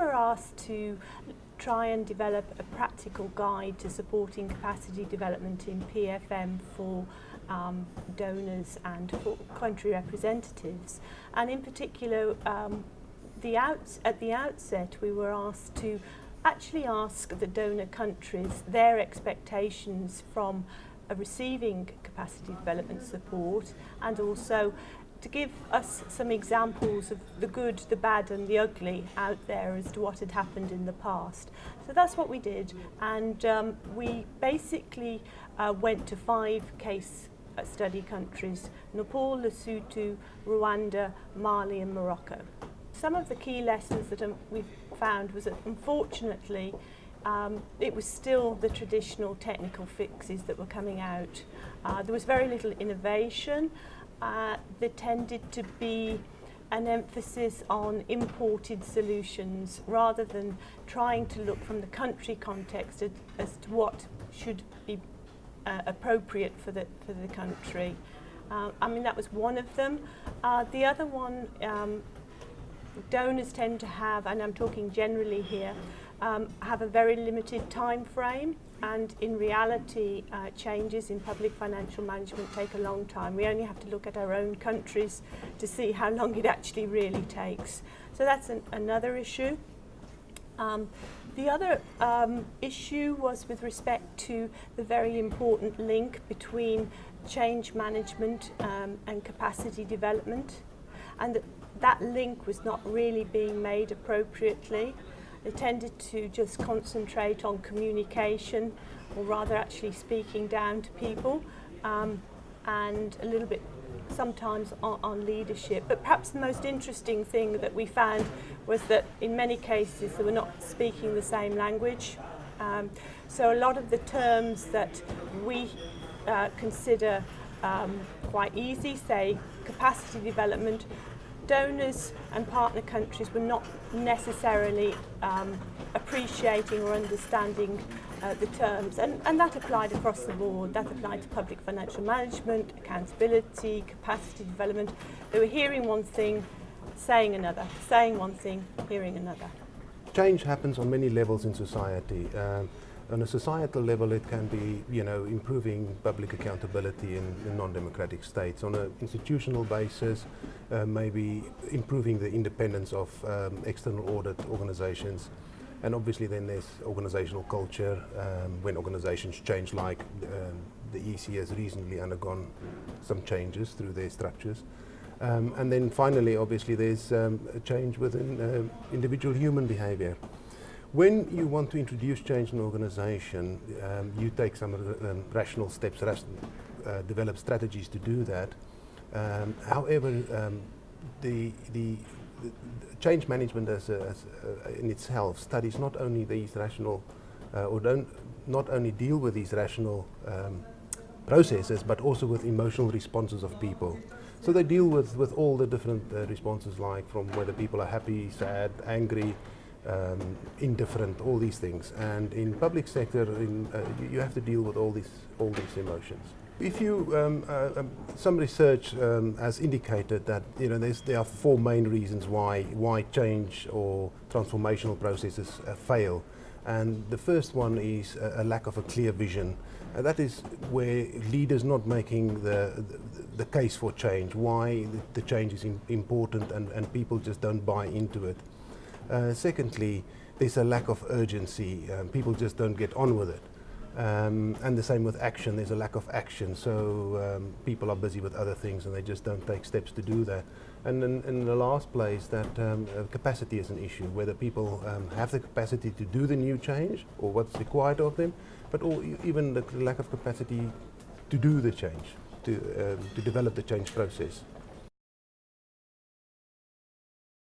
were asked to try and develop a practical guide to supporting capacity development in PFM for donors and for country representatives. And in particular, at the outset, we were asked to actually ask the donor countries their expectations from receiving capacity development support, and also to give us some examples of the good, the bad and the ugly out there as to what had happened in the past. So that's what we did, and we basically went to 5 case study countries: Nepal, Lesotho, Rwanda, Mali and Morocco. Some of the key lessons that we found was that unfortunately it was still the traditional technical fixes that were coming out. There was very little innovation. There tended to be an emphasis on imported solutions rather than trying to look from the country context as to what should be appropriate for the country. I mean, that was one of them. The other one, donors tend to have, and I'm talking generally here, have a very limited time frame, and in reality changes in public financial management take a long time. We only have to look at our own countries to see how long it actually really takes. So that's another issue. The other issue was with respect to the very important link between change management and capacity development, and that link was not really being made appropriately. They tended to just concentrate on communication, or rather actually speaking down to people, and a little bit sometimes on leadership. But perhaps the most interesting thing that we found was that in many cases they were not speaking the same language. So a lot of the terms that we consider quite easy, say capacity development, donors and partner countries were not necessarily appreciating or understanding the terms, and that applied across the board. That applied to public financial management, accountability, capacity development. They were hearing one thing, saying another, saying one thing, hearing another. Change happens on many levels in society. On a societal level, it can be, improving public accountability in non-democratic states. On an institutional basis, maybe improving the independence of external audit organizations. And obviously then there's organizational culture, when organizations change, like the EC has recently undergone some changes through their structures. And then finally, obviously, there's a change within individual human behavior. When you want to introduce change in an organization, you take some rational steps, develop strategies to do that. However, the change management in itself studies not only these rational, not only deal with these rational processes, but also with emotional responses of people. So they deal with all the different responses, like from whether people are happy, sad, angry, indifferent, all these things. And in public sector, you have to deal with all these emotions. If you some research has indicated that there are 4 main reasons why change or transformational processes fail, and the first one is a lack of a clear vision. That is where leaders not making the case for change, why the change is important, and people just don't buy into it. Secondly, there's a lack of urgency. People just don't get on with it. And the same with action. There's a lack of action. So people are busy with other things and they just don't take steps to do that. And then in the last place, that capacity is an issue, whether people have the capacity to do the new change or what's required of them, but even the lack of capacity to do the change, to develop the change process.